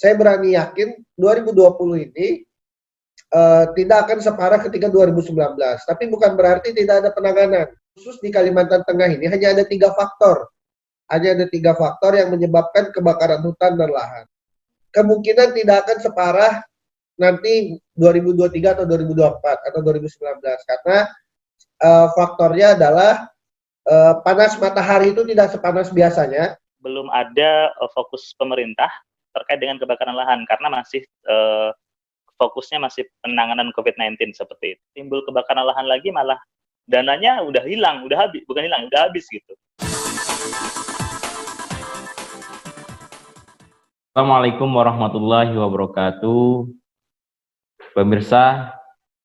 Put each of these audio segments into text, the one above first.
saya berani yakin 2020 ini tidak akan separah ketika 2019. Tapi bukan berarti tidak ada penanganan. Khusus di Kalimantan Tengah ini hanya ada 3 faktor. Hanya ada 3 faktor yang menyebabkan kebakaran hutan dan lahan. Kemungkinan tidak akan separah nanti 2023 atau 2024 atau 2019 karena faktornya adalah panas matahari itu tidak sepanas biasanya. Belum ada fokus pemerintah terkait dengan kebakaran lahan karena masih fokusnya masih penanganan COVID-19 seperti itu. Timbul kebakaran lahan lagi malah dananya udah hilang, udah habis, bukan hilang, udah habis gitu. Assalamualaikum warahmatullahi wabarakatuh. Pemirsa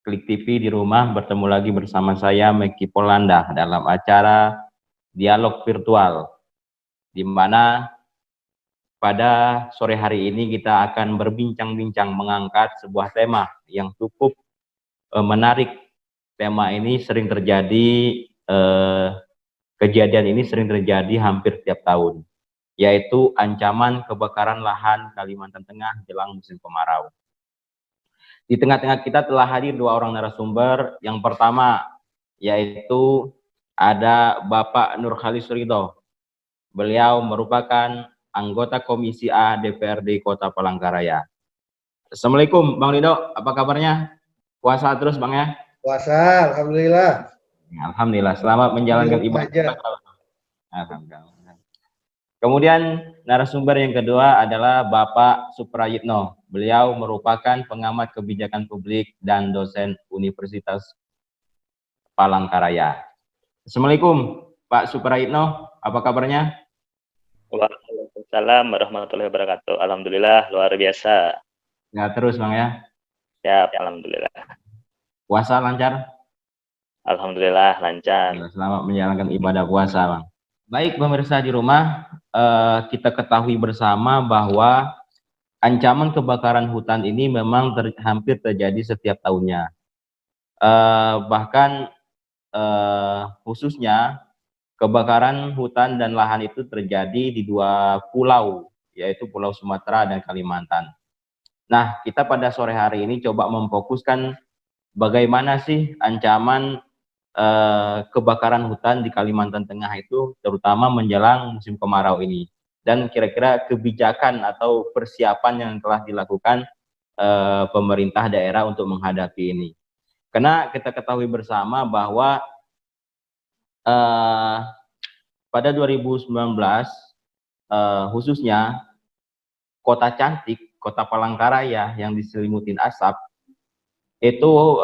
Klik TV di rumah, bertemu lagi bersama saya Meki Polanda dalam acara Dialog Virtual, di mana pada sore hari ini kita akan berbincang-bincang mengangkat sebuah tema yang cukup menarik. Tema ini sering terjadi, kejadian ini sering terjadi hampir tiap tahun, yaitu ancaman kebakaran lahan Kalimantan Tengah jelang musim kemarau. Di tengah-tengah kita telah hadir 2 orang narasumber. Yang pertama yaitu ada Bapak Nurkhalis Ridho. Beliau merupakan anggota Komisi A DPRD Kota Palangkaraya. Assalamualaikum Bang Ridho, apa kabarnya? Puasa terus Bang ya? Puasa, alhamdulillah. Alhamdulillah, selamat menjalankan ibadah. Alhamdulillah. Kemudian narasumber yang kedua adalah Bapak Suprayitno. Beliau merupakan pengamat kebijakan publik dan dosen Universitas Palangkaraya. Assalamualaikum Pak Suprayitno, apa kabarnya? Waalaikumsalam warahmatullahi wabarakatuh. Alhamdulillah, luar biasa. Ya terus Bang ya? Siap, alhamdulillah. Puasa lancar? Alhamdulillah, lancar. Selamat menjalankan ibadah puasa Bang. Baik pemirsa di rumah, kita ketahui bersama bahwa ancaman kebakaran hutan ini memang hampir terjadi setiap tahunnya. Bahkan khususnya kebakaran hutan dan lahan itu terjadi di 2 pulau, yaitu Pulau Sumatera dan Kalimantan. Nah, kita pada sore hari ini coba memfokuskan bagaimana sih ancaman kebakaran hutan di Kalimantan Tengah itu, terutama menjelang musim kemarau ini, dan kira-kira kebijakan atau persiapan yang telah dilakukan pemerintah daerah untuk menghadapi ini. Karena kita ketahui bersama bahwa pada 2019 khususnya kota cantik, Kota Palangkaraya yang diselimutin asap, itu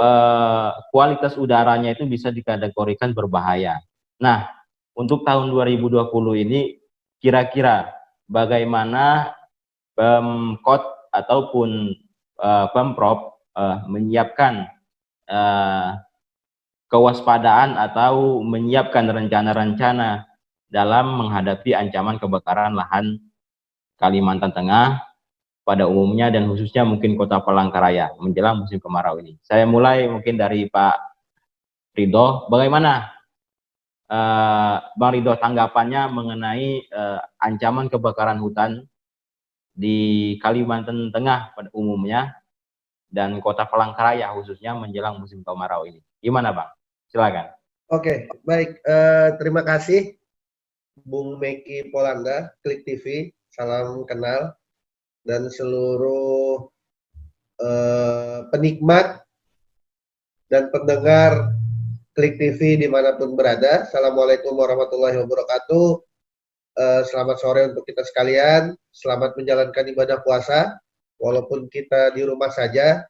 kualitas udaranya itu bisa dikategorikan berbahaya. Nah, untuk tahun 2020 ini kira-kira bagaimana Pemkot ataupun Pemprov menyiapkan kewaspadaan atau menyiapkan rencana-rencana dalam menghadapi ancaman kebakaran lahan Kalimantan Tengah pada umumnya dan khususnya mungkin Kota Palangkaraya menjelang musim kemarau ini. Saya mulai mungkin dari Pak Ridho. Bagaimana Bang Ridho tanggapannya mengenai ancaman kebakaran hutan di Kalimantan Tengah pada umumnya dan Kota Palangkaraya khususnya menjelang musim kemarau ini? Gimana Bang? Silakan. Oke, baik. Terima kasih Bung Meki Polanda, Klik TV. Salam kenal. Dan seluruh penikmat dan pendengar Klik TV dimanapun berada. Assalamualaikum warahmatullahi wabarakatuh. Selamat sore untuk kita sekalian. Selamat menjalankan ibadah puasa. Walaupun kita di rumah saja,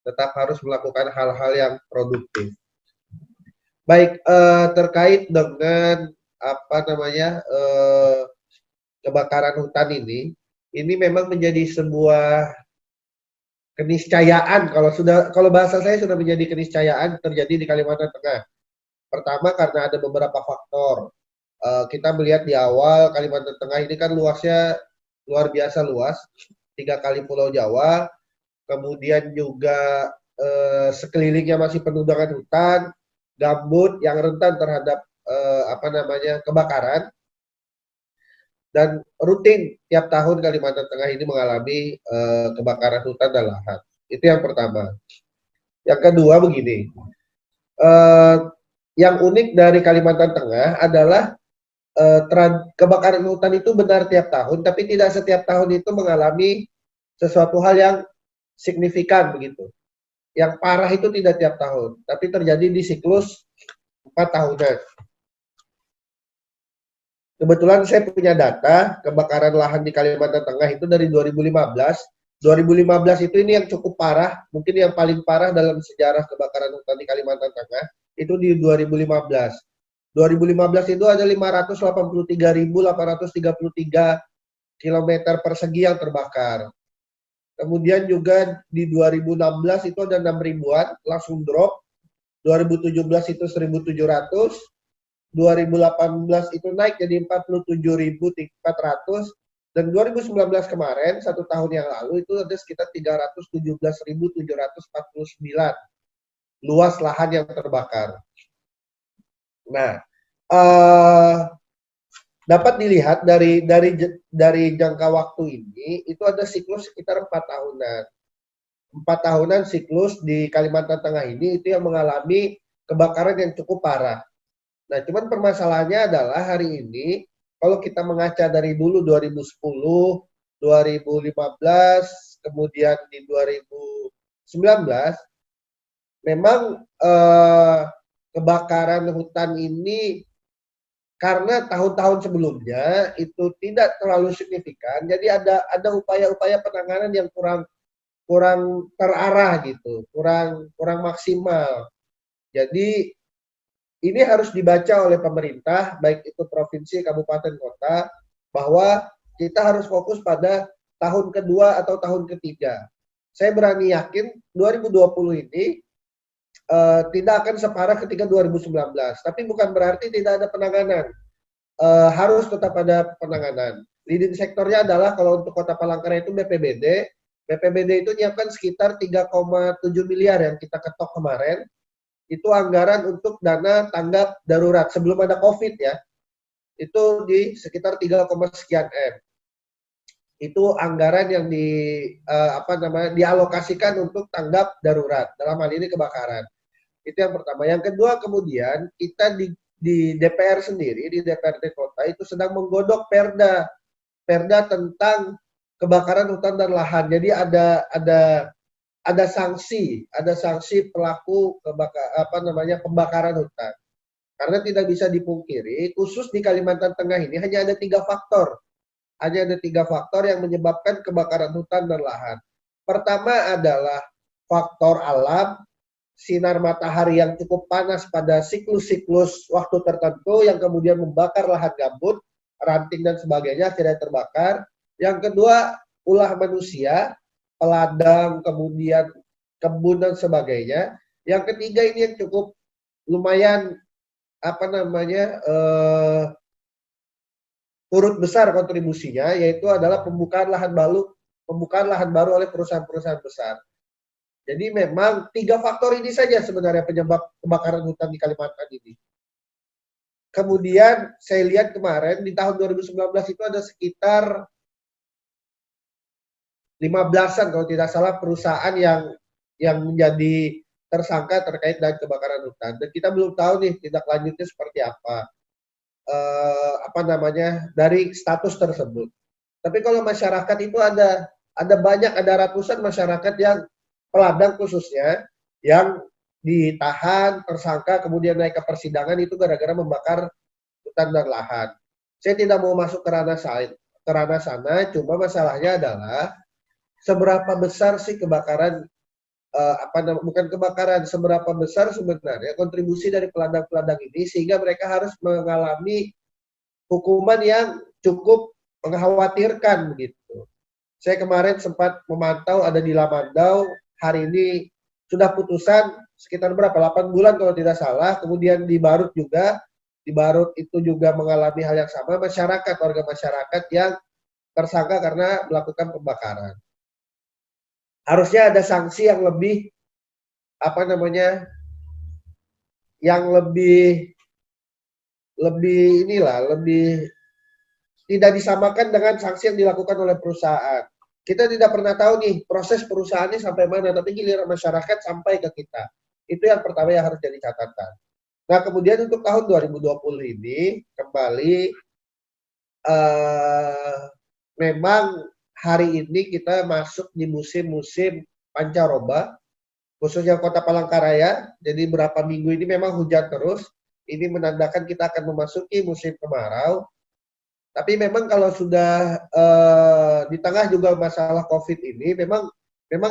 tetap harus melakukan hal-hal yang produktif. Baik, terkait dengan kebakaran hutan ini memang menjadi sebuah keniscayaan, kalau bahasa saya sudah menjadi keniscayaan terjadi di Kalimantan Tengah. Pertama karena ada beberapa faktor. Kita melihat di awal Kalimantan Tengah ini kan luasnya luar biasa luas, 3 kali Pulau Jawa, kemudian juga sekelilingnya masih penuh dengan hutan, gambut yang rentan terhadap kebakaran. dan rutin tiap tahun Kalimantan Tengah ini mengalami kebakaran hutan dan lahan. Itu yang pertama. Yang kedua begini, yang unik dari Kalimantan Tengah adalah kebakaran hutan itu benar tiap tahun, tapi tidak setiap tahun itu mengalami sesuatu hal yang signifikan begitu. Yang parah itu tidak tiap tahun, tapi terjadi di siklus 4 tahunan. Kebetulan saya punya data kebakaran lahan di Kalimantan Tengah itu dari 2015. 2015 itu ini yang cukup parah, mungkin yang paling parah dalam sejarah kebakaran hutan di Kalimantan Tengah, itu di 2015. 2015 itu ada 583.833 kilometer persegi yang terbakar. Kemudian juga di 2016 itu ada 6 ribuan, langsung drop. 2017 itu 1.700, 2018 itu naik jadi 47.400, dan 2019 kemarin, 1 tahun yang lalu itu ada sekitar 317.749 luas lahan yang terbakar. Nah, dapat dilihat dari jangka waktu ini, itu ada siklus sekitar 4 tahunan. 4 tahunan siklus di Kalimantan Tengah ini itu yang mengalami kebakaran yang cukup parah. Nah, cuman permasalahannya adalah hari ini, kalau kita mengaca dari dulu 2010, 2015, kemudian di 2019, memang kebakaran hutan ini karena tahun-tahun sebelumnya itu tidak terlalu signifikan, jadi ada upaya-upaya penanganan yang kurang terarah gitu, kurang maksimal. Jadi ini harus dibaca oleh pemerintah, baik itu provinsi, kabupaten, kota, bahwa kita harus fokus pada tahun kedua atau tahun ketiga. Saya berani yakin 2020 ini tidak akan separah ketika 2019. Tapi bukan berarti tidak ada penanganan. Harus tetap ada penanganan. Leading sektornya adalah kalau untuk Kota Palangkaraya itu BPBD. BPBD itu nyiapkan sekitar 3,7 miliar yang kita ketok kemarin. Itu anggaran untuk dana tanggap darurat sebelum ada COVID ya. Itu di sekitar 3, sekian M. Itu anggaran yang dialokasikan untuk tanggap darurat. Dalam hal ini kebakaran. Itu yang pertama. Yang kedua, kemudian kita di DPR sendiri, di DPRD Kota itu sedang menggodok Perda tentang kebakaran hutan dan lahan. Jadi ada sanksi pelaku pembakaran hutan. Karena tidak bisa dipungkiri, khusus di Kalimantan Tengah ini hanya ada 3 faktor. Hanya ada 3 faktor yang menyebabkan kebakaran hutan dan lahan. Pertama adalah faktor alam, sinar matahari yang cukup panas pada siklus-siklus waktu tertentu yang kemudian membakar lahan gambut, ranting dan sebagainya akhirnya terbakar. Yang kedua, ulah manusia, peladang, kemudian kebun dan sebagainya. Yang ketiga ini yang cukup lumayan turut besar kontribusinya, yaitu adalah pembukaan lahan baru oleh perusahaan-perusahaan besar. Jadi memang 3 faktor ini saja sebenarnya penyebab kebakaran hutan di Kalimantan ini. Kemudian saya lihat kemarin di tahun 2019 itu ada sekitar 15-an kalau tidak salah perusahaan yang menjadi tersangka terkait dengan kebakaran hutan. Dan kita belum tahu nih tindak lanjutnya seperti apa. Dari status tersebut. Tapi kalau masyarakat itu ada ratusan masyarakat yang peladang khususnya yang ditahan, tersangka, kemudian naik ke persidangan itu gara-gara membakar hutan dan lahan. Saya tidak mau masuk ke ranah sana, cuma masalahnya adalah seberapa besar sih kebakaran, seberapa besar sebenarnya kontribusi dari peladang-peladang ini sehingga mereka harus mengalami hukuman yang cukup mengkhawatirkan begitu. Saya kemarin sempat memantau ada di Lamandau, hari ini sudah putusan sekitar berapa? 8 bulan kalau tidak salah, kemudian di Barut itu juga mengalami hal yang sama, warga masyarakat yang tersangka karena melakukan pembakaran. Harusnya ada sanksi yang lebih tidak disamakan dengan sanksi yang dilakukan oleh perusahaan. Kita tidak pernah tahu nih proses perusahaannya sampai mana, tapi giliran masyarakat sampai ke kita. Itu yang pertama yang harus jadi catatan. Nah, kemudian untuk tahun 2020 ini kembali memang hari ini kita masuk di musim-musim pancaroba, khususnya Kota Palangkaraya. Jadi berapa minggu ini memang hujan terus. Ini menandakan kita akan memasuki musim kemarau. Tapi memang kalau sudah di tengah juga masalah COVID ini, memang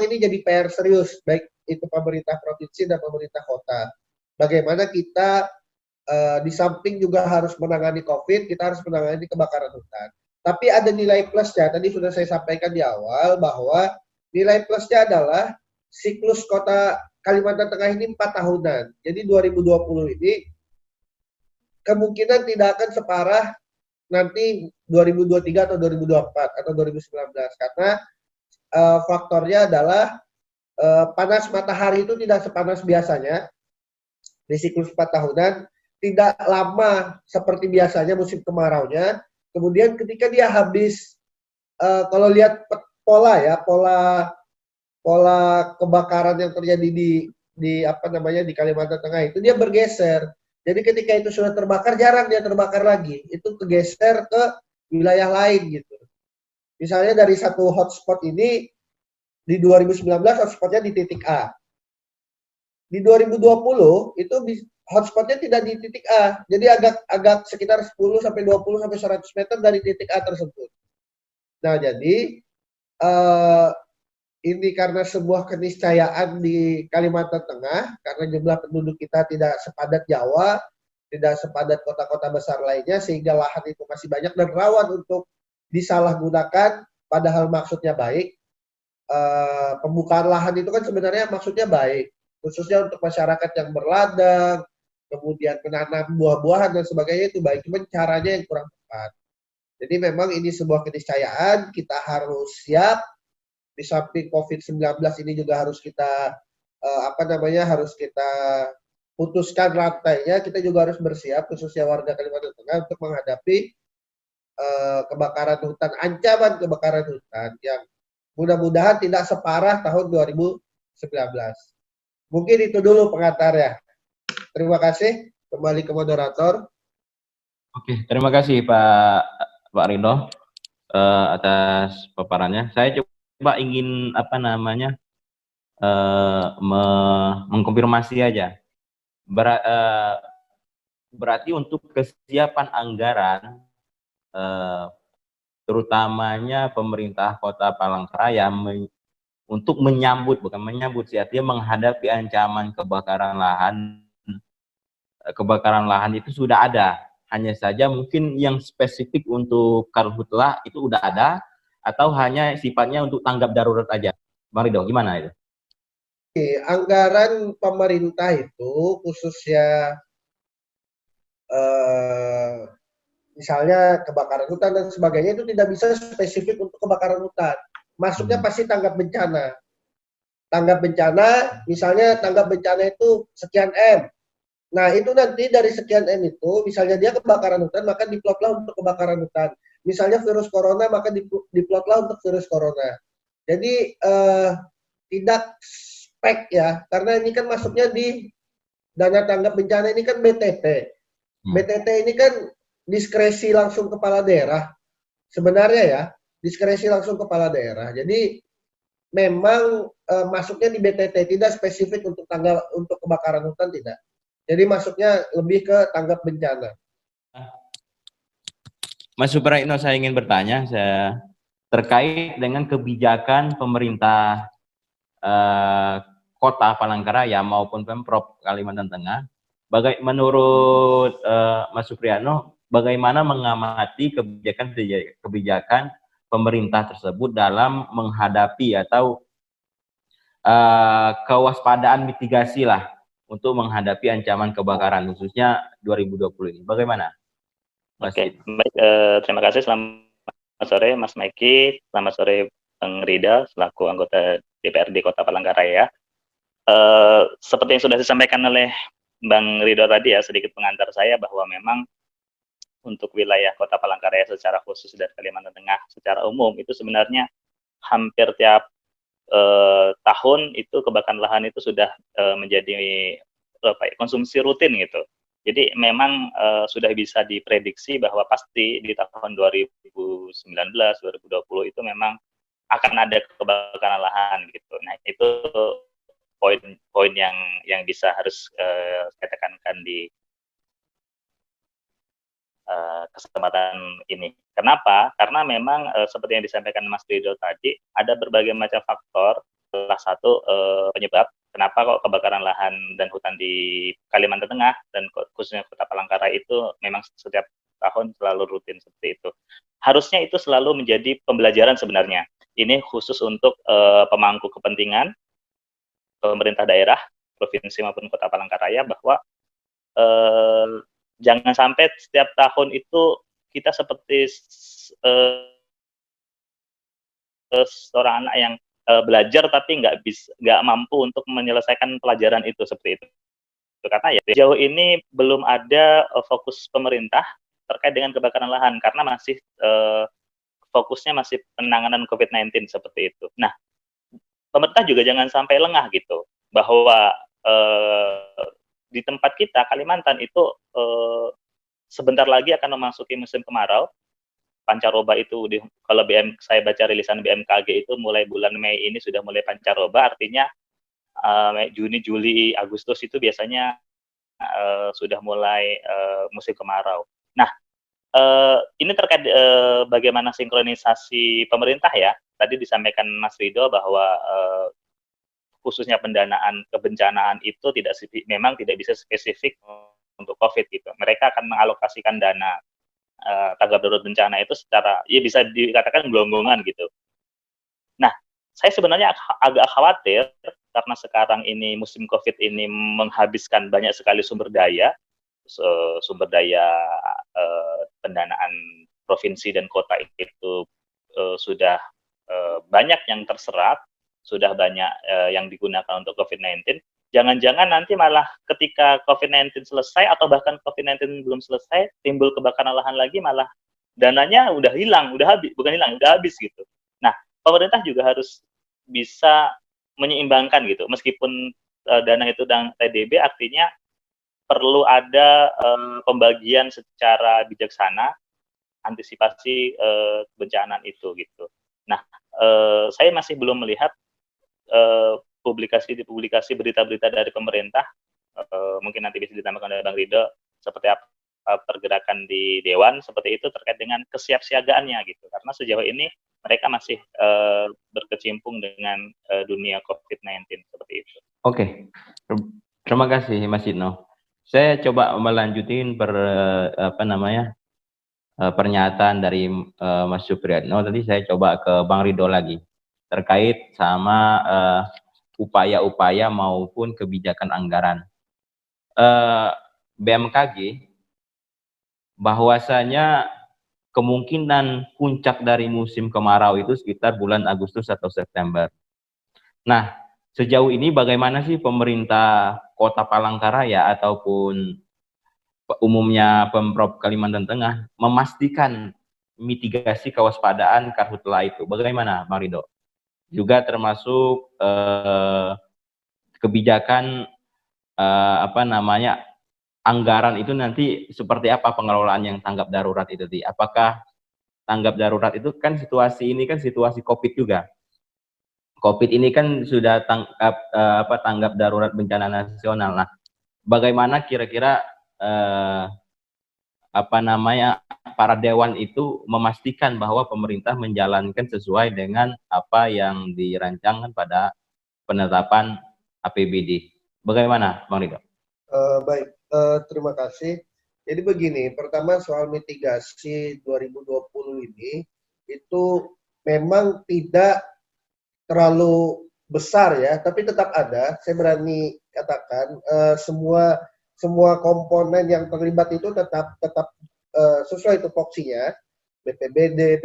ini jadi PR serius, baik itu pemerintah provinsi dan pemerintah kota. Bagaimana kita di samping juga harus menangani COVID, kita harus menangani kebakaran hutan. Tapi ada nilai plusnya, tadi sudah saya sampaikan di awal bahwa nilai plusnya adalah siklus kota Kalimantan Tengah ini 4 tahunan. Jadi 2020 ini kemungkinan tidak akan separah nanti 2023 atau 2024 atau 2019 karena faktornya adalah panas matahari itu tidak sepanas biasanya di siklus 4 tahunan, tidak lama seperti biasanya musim kemaraunya. Kemudian ketika dia habis, kalau lihat pola kebakaran yang terjadi di apa namanya di Kalimantan Tengah itu dia bergeser. Jadi ketika itu sudah terbakar, jarang dia terbakar lagi. Itu kegeser ke wilayah lain gitu. Misalnya dari satu hotspot ini, di 2019 hotspotnya di titik A. Di 2020 itu hotspotnya tidak di titik A. Jadi agak sekitar 10 sampai 20 sampai 100 meter dari titik A tersebut. Nah, jadi ini karena sebuah keniscayaan di Kalimantan Tengah, karena jumlah penduduk kita tidak sepadat Jawa, tidak sepadat kota-kota besar lainnya, sehingga lahan itu masih banyak dan rawan untuk disalahgunakan, padahal maksudnya baik. Pembukaan lahan itu kan sebenarnya maksudnya baik, khususnya untuk masyarakat yang berladang, kemudian menanam buah-buahan dan sebagainya itu baik, cuma caranya yang kurang tepat. Jadi memang ini sebuah keniscayaan, kita harus siap. Di samping COVID-19 ini juga harus kita harus kita putuskan rantainya, kita juga harus bersiap khususnya warga Kalimantan Tengah untuk menghadapi kebakaran hutan, ancaman kebakaran hutan yang mudah-mudahan tidak separah tahun 2019. Mungkin itu dulu pengantarnya. Terima kasih. Kembali ke moderator. Oke, terima kasih Pak Rido atas paparannya. Saya coba ingin mengkonfirmasi aja. Berarti untuk kesiapan anggaran, terutamanya pemerintah Kota Palangkaraya untuk menyambut, bukan menyambut sih, artinya menghadapi ancaman kebakaran lahan itu sudah ada. Hanya saja mungkin yang spesifik untuk karhutlah itu udah ada, atau hanya sifatnya untuk tanggap darurat aja. Bang Ridho, gimana itu? Anggaran pemerintah itu khususnya misalnya kebakaran hutan dan sebagainya itu tidak bisa spesifik untuk kebakaran hutan. Masuknya pasti tanggap bencana. Tanggap bencana, misalnya tanggap bencana itu sekian M. Nah, itu nanti dari sekian M itu, misalnya dia kebakaran hutan, maka diplotlah untuk kebakaran hutan. Misalnya virus corona, maka diplotlah untuk virus corona. Jadi, tidak spek ya, karena ini kan masuknya di dana tanggap bencana ini kan BTT. BTT ini kan diskresi langsung kepala daerah. Sebenarnya ya, diskresi langsung kepala daerah. Jadi, memang masuknya di BTT, tidak spesifik untuk kebakaran hutan, tidak. Jadi masuknya lebih ke tanggap bencana. Mas Supraitno, saya ingin bertanya terkait dengan kebijakan pemerintah Kota Palangkaraya maupun Pemprov Kalimantan Tengah. Menurut Mas Supriyatno, bagaimana mengamati kebijakan pemerintah tersebut dalam menghadapi atau kewaspadaan mitigasi lah untuk menghadapi ancaman kebakaran khususnya 2020 ini. Bagaimana? Oke, baik. Terima kasih. Selamat sore Mas Maiki. Selamat sore Bang Rida selaku anggota DPRD Kota Palangkaraya. Seperti yang sudah disampaikan oleh Bang Ridho tadi ya, sedikit pengantar saya bahwa memang untuk wilayah Kota Palangkaraya secara khusus dan Kalimantan Tengah secara umum itu sebenarnya hampir tiap tahun itu kebakaran lahan itu sudah menjadi konsumsi rutin gitu. Jadi memang sudah bisa diprediksi bahwa pasti di tahun 2019, 2020 itu memang akan ada kebakaran lahan gitu. Nah itu poin-poin yang bisa harus saya tekankan di kesempatan ini. Kenapa? Karena memang seperti yang disampaikan Mas Rido tadi, ada berbagai macam faktor. Salah satu penyebab kenapa kok kebakaran lahan dan hutan di Kalimantan Tengah dan khususnya Kota Palangkaraya itu memang setiap tahun selalu rutin seperti itu. Harusnya itu selalu menjadi pembelajaran sebenarnya. Ini khusus untuk pemangku kepentingan pemerintah daerah, provinsi maupun Kota Palangkaraya bahwa jangan sampai setiap tahun itu kita seperti seorang anak yang belajar tapi nggak mampu untuk menyelesaikan pelajaran itu seperti itu. Karena ya sejauh ini belum ada fokus pemerintah terkait dengan kebakaran lahan karena masih fokusnya masih penanganan COVID-19 seperti itu. Nah, pemerintah juga jangan sampai lengah gitu bahwa di tempat kita Kalimantan itu sebentar lagi akan memasuki musim kemarau. Pancaroba itu kalau saya baca rilisan BMKG itu mulai bulan Mei ini sudah mulai pancaroba, artinya Juni, Juli, Agustus itu biasanya sudah mulai musim kemarau. Nah, ini terkait bagaimana sinkronisasi pemerintah ya. Tadi disampaikan Mas Rido bahwa khususnya pendanaan kebencanaan itu memang tidak bisa spesifik untuk COVID gitu. Mereka akan mengalokasikan dana tanggap darurat bencana itu secara ya bisa dikatakan gelonggongan gitu. Nah, saya sebenarnya agak khawatir karena sekarang ini musim COVID ini menghabiskan banyak sekali sumber daya pendanaan provinsi dan kota itu sudah banyak yang terserap. Sudah banyak yang digunakan untuk COVID-19, jangan-jangan nanti malah ketika COVID-19 selesai atau bahkan COVID-19 belum selesai, timbul kebakaran lahan lagi malah dananya udah hilang, udah habis, bukan hilang, udah habis gitu. Nah, pemerintah juga harus bisa menyeimbangkan gitu, meskipun dana itu dan TDB artinya perlu ada pembagian secara bijaksana, antisipasi kebencanaan itu gitu. Nah, saya masih belum melihat publikasi berita-berita dari pemerintah, mungkin nanti bisa ditambahkan oleh Bang Rido, seperti apa pergerakan di Dewan seperti itu terkait dengan kesiapsiagaannya gitu. Karena sejauh ini mereka masih berkecimpung dengan dunia COVID-19 seperti itu. Oke, terima kasih Mas Dino. Saya coba melanjutin pernyataan dari Mas Supriyatno. Tadi saya coba ke Bang Rido lagi terkait sama upaya-upaya maupun kebijakan anggaran. BMKG bahwasanya kemungkinan puncak dari musim kemarau itu sekitar bulan Agustus atau September. Nah, sejauh ini bagaimana sih pemerintah Kota Palangkaraya ataupun umumnya Pemprov Kalimantan Tengah memastikan mitigasi kewaspadaan karhutla itu? Bagaimana, Bang Rido? Juga termasuk kebijakan anggaran itu nanti seperti apa pengelolaan yang tanggap darurat itu? Apakah tanggap darurat itu kan situasi ini kan situasi COVID juga. COVID ini kan sudah tanggap darurat bencana nasional. Nah, bagaimana kira-kira para dewan itu memastikan bahwa pemerintah menjalankan sesuai dengan apa yang dirancangkan pada penetapan APBD. Bagaimana, Bang Rido? Baik, terima kasih. Jadi begini, pertama soal mitigasi 2020 ini itu memang tidak terlalu besar ya, tapi tetap ada. Saya berani katakan semua komponen yang terlibat itu tetap sesuai tupoksinya, BPBD,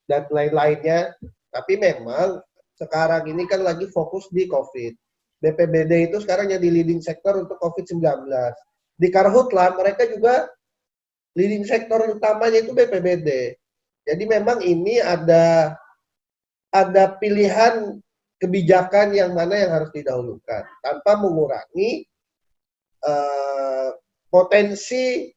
dan lain-lainnya. Tapi memang sekarang ini kan lagi fokus di COVID. BPBD itu sekarang jadi leading sector untuk COVID-19. Di Karhutla mereka juga leading sektor utamanya itu BPBD. Jadi memang ini ada pilihan kebijakan yang mana yang harus didahulukan tanpa mengurangi potensi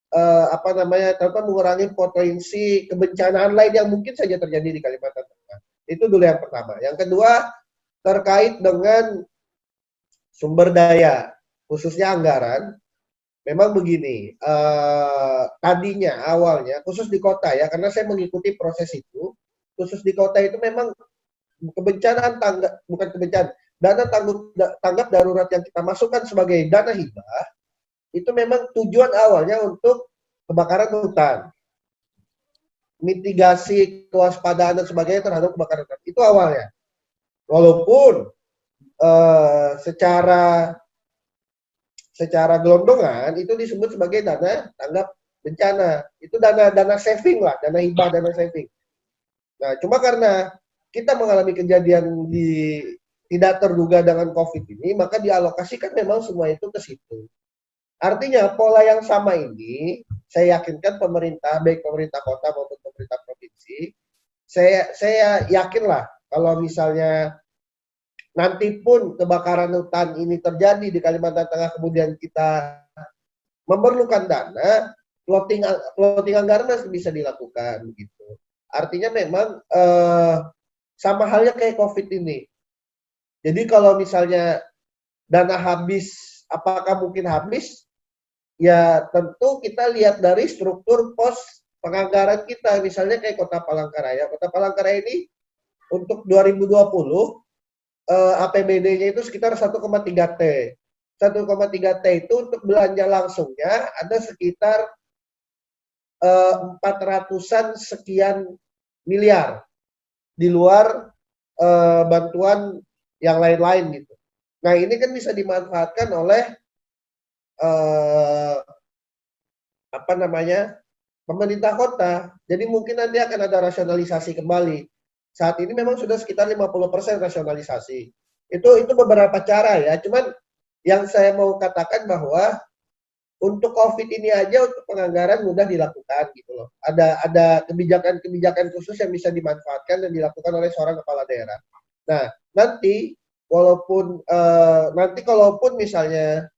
tanpa mengurangi potensi kebencanaan lain yang mungkin saja terjadi di Kalimantan Tengah. Itu dulu yang pertama. Yang kedua terkait dengan sumber daya, khususnya anggaran. Memang begini, tadinya awalnya khusus di kota ya, karena saya mengikuti proses itu, khusus di kota itu memang dana tanggap darurat yang kita masukkan sebagai dana hibah itu memang tujuan awalnya untuk kebakaran hutan, mitigasi kewaspadaan dan sebagainya terhadap kebakaran hutan, itu awalnya. Walaupun secara gelondongan itu disebut sebagai dana tanggap bencana. Itu dana saving lah, dana hibah, dana saving. Nah, cuma karena kita mengalami kejadian tidak terduga dengan COVID ini, maka dialokasikan memang semua itu ke situ. Artinya pola yang sama ini, saya yakinkan pemerintah, baik pemerintah kota maupun pemerintah provinsi, saya yakinlah kalau misalnya nanti pun kebakaran hutan ini terjadi di Kalimantan Tengah, kemudian kita memerlukan dana, plotting anggaran masih bisa dilakukan begitu. Artinya memang sama halnya kayak COVID ini. Jadi kalau misalnya dana habis, apakah mungkin habis? Ya tentu kita lihat dari struktur pos penganggaran kita. Misalnya kayak Kota Palangkaraya. Kota Palangkaraya ini untuk 2020 APBD-nya itu sekitar 1,3 T. 1,3 T itu untuk belanja langsungnya ada sekitar 400-an sekian miliar di luar bantuan yang lain-lain gitu. Nah ini kan bisa dimanfaatkan oleh pemerintah kota. Jadi mungkin nanti akan ada rasionalisasi kembali. Saat ini memang sudah sekitar 50% rasionalisasi. Itu beberapa cara ya. Cuman yang saya mau katakan bahwa untuk COVID ini aja untuk penganggaran mudah dilakukan gitu loh. Ada kebijakan-kebijakan khusus yang bisa dimanfaatkan dan dilakukan oleh seorang kepala daerah. Nah, kalaupun misalnya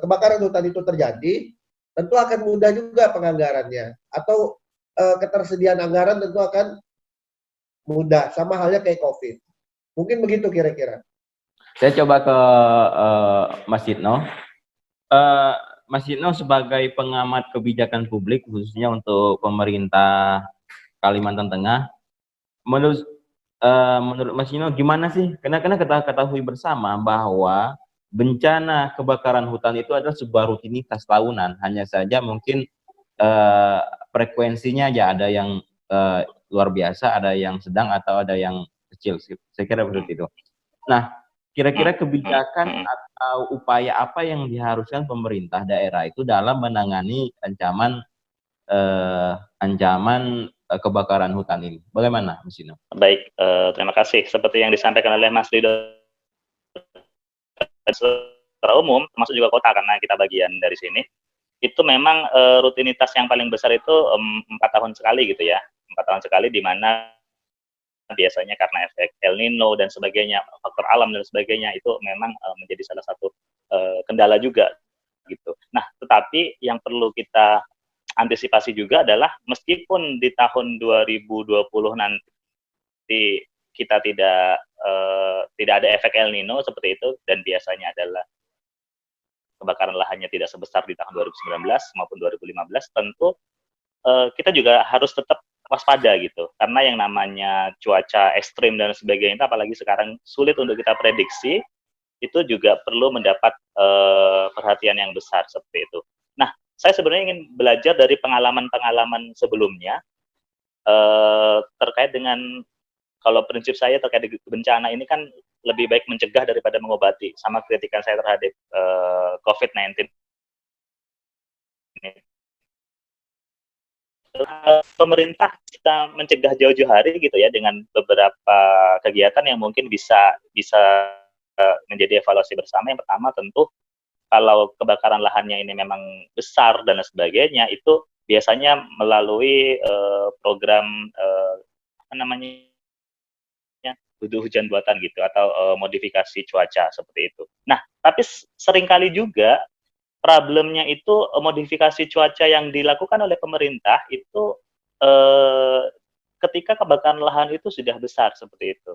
kebakaran hutan itu terjadi, tentu akan mudah juga penganggarannya atau ketersediaan anggaran tentu akan mudah, sama halnya kayak COVID. Mungkin begitu kira-kira. Saya coba ke Mas Yitno. Mas Yitno sebagai pengamat kebijakan publik khususnya untuk pemerintah Kalimantan Tengah, menurut Mas Yitno gimana sih? Karena kita ketahui bersama bahwa bencana kebakaran hutan itu adalah sebuah rutinitas tahunan. Hanya saja mungkin frekuensinya aja ada yang luar biasa, ada yang sedang atau ada yang kecil. Saya kira seperti itu. Nah, kira-kira kebijakan atau upaya apa yang diharuskan pemerintah daerah itu dalam menangani ancaman kebakaran hutan ini? Bagaimana, Mas Yitno? Baik, terima kasih. Seperti yang disampaikan oleh Mas Rido, secara umum, termasuk juga kota karena kita bagian dari sini, itu memang rutinitas yang paling besar itu 4 tahun sekali gitu ya. 4 tahun sekali di mana biasanya karena efek El Nino dan sebagainya, faktor alam dan sebagainya itu memang menjadi salah satu kendala juga gitu. Nah, tetapi yang perlu kita antisipasi juga adalah meskipun di tahun 2020 nanti kita tidak ada efek El Nino seperti itu dan biasanya adalah kebakaran lahannya tidak sebesar di tahun 2019 maupun 2015, tentu kita juga harus tetap waspada gitu, karena yang namanya cuaca ekstrim dan sebagainya itu apalagi sekarang sulit untuk kita prediksi, itu juga perlu mendapat perhatian yang besar seperti itu. Nah, saya sebenarnya ingin belajar dari pengalaman-pengalaman sebelumnya terkait dengan, kalau prinsip saya terkait dengan bencana ini kan lebih baik mencegah daripada mengobati, sama kritikan saya terhadap COVID-19 ini. Pemerintah kita mencegah jauh-jauh hari gitu ya dengan beberapa kegiatan yang mungkin bisa menjadi evaluasi bersama. Yang pertama tentu kalau kebakaran lahannya ini memang besar dan sebagainya, itu biasanya melalui program apa namanya, hujan buatan gitu, atau modifikasi cuaca seperti itu. Nah, tapi seringkali juga problemnya itu modifikasi cuaca yang dilakukan oleh pemerintah itu ketika kebakaran lahan itu sudah besar seperti itu.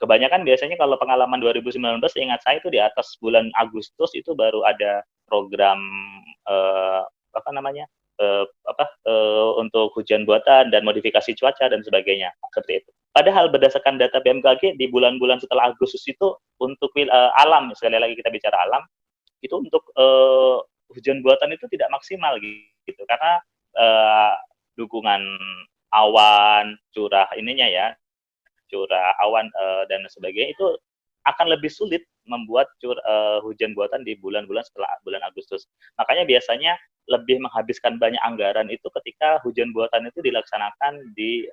Kebanyakan biasanya kalau pengalaman 2019 ingat saya itu di atas bulan Agustus itu baru ada program apa namanya untuk hujan buatan dan modifikasi cuaca dan sebagainya seperti itu. Padahal berdasarkan data BMKG di bulan-bulan setelah Agustus itu untuk alam, sekali lagi kita bicara alam, itu untuk hujan buatan itu tidak maksimal gitu karena dukungan awan, curah ininya ya, curah awan dan sebagainya itu akan lebih sulit membuat hujan buatan di bulan-bulan setelah bulan Agustus. Makanya biasanya lebih menghabiskan banyak anggaran itu ketika hujan buatan itu dilaksanakan di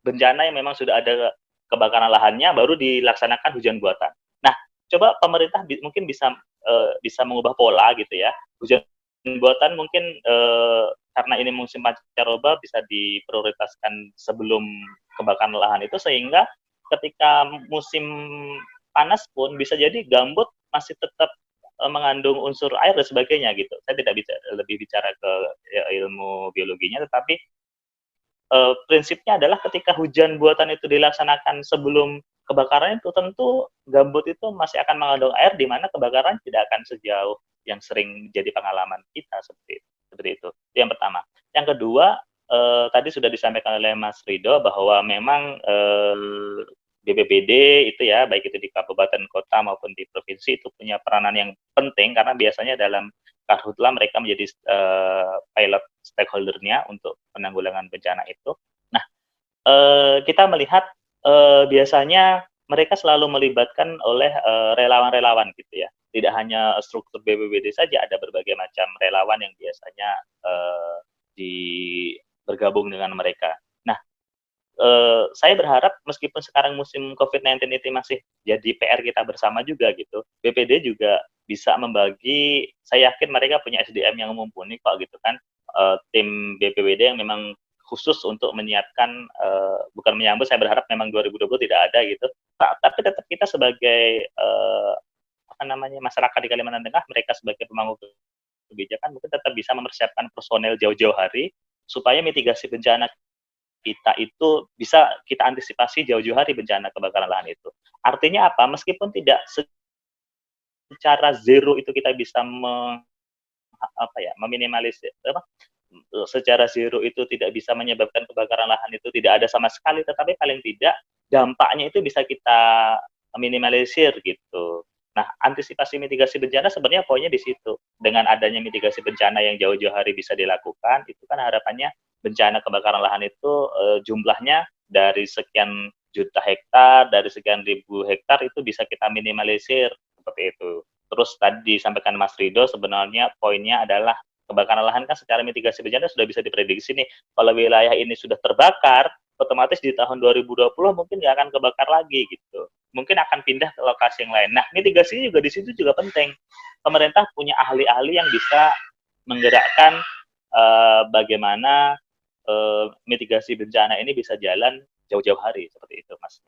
bencana yang memang sudah ada kebakaran lahannya, baru dilaksanakan hujan buatan. Nah, coba pemerintah mungkin bisa mengubah pola gitu ya. Hujan buatan mungkin karena ini musim pancaroba bisa diprioritaskan sebelum kebakaran lahan itu, sehingga ketika musim panas pun bisa jadi gambut masih tetap mengandung unsur air dan sebagainya gitu. Saya tidak lebih bicara ke ilmu biologinya, tetapi prinsipnya adalah ketika hujan buatan itu dilaksanakan sebelum kebakaran itu, tentu gambut itu masih akan mengandung air, di mana kebakaran tidak akan sejauh yang sering jadi pengalaman kita seperti itu. Itu yang pertama. Yang kedua, tadi sudah disampaikan oleh Mas Rido bahwa memang BPBD itu ya, baik itu di kabupaten kota maupun di provinsi, itu punya peranan yang penting karena biasanya dalam Karhutla mereka menjadi pilot stakeholder-nya untuk penanggulangan bencana itu. Nah, kita melihat biasanya mereka selalu melibatkan oleh relawan-relawan gitu ya. Tidak hanya struktur BPBD saja, ada berbagai macam relawan yang biasanya bergabung dengan mereka. Nah, saya berharap meskipun sekarang musim COVID-19 itu masih jadi PR kita bersama juga gitu, BPD juga bisa membagi, saya yakin mereka punya SDM yang mumpuni kok gitu kan, tim BPBD yang memang khusus untuk menyiapkan, bukan menyambut, saya berharap memang 2020 tidak ada gitu, tapi tetap kita sebagai masyarakat di Kalimantan Tengah, mereka sebagai pemangku kebijakan mungkin tetap bisa mempersiapkan personel jauh-jauh hari supaya mitigasi bencana kita itu bisa kita antisipasi jauh-jauh hari bencana kebakaran lahan itu. Artinya apa? Meskipun tidak secara zero itu kita bisa meminimalisir, secara zero itu tidak bisa menyebabkan kebakaran lahan itu tidak ada sama sekali, tetapi paling tidak dampaknya itu bisa kita minimalisir gitu. Nah, antisipasi mitigasi bencana sebenarnya poinnya di situ. Dengan adanya mitigasi bencana yang jauh-jauh hari bisa dilakukan, itu kan harapannya bencana kebakaran lahan itu jumlahnya dari sekian juta hektar, dari sekian ribu hektar itu bisa kita minimalisir seperti itu. Terus tadi disampaikan Mas Rido, sebenarnya poinnya adalah kebakaran lahan kan secara mitigasi bencana sudah bisa diprediksi nih. Kalau wilayah ini sudah terbakar, otomatis di tahun 2020 mungkin nggak akan kebakar lagi gitu. Mungkin akan pindah ke lokasi yang lain. Nah, mitigasinya juga di situ juga penting. Pemerintah punya ahli-ahli yang bisa menggerakkan bagaimana mitigasi bencana ini bisa jalan jauh-jauh hari seperti itu, Mas.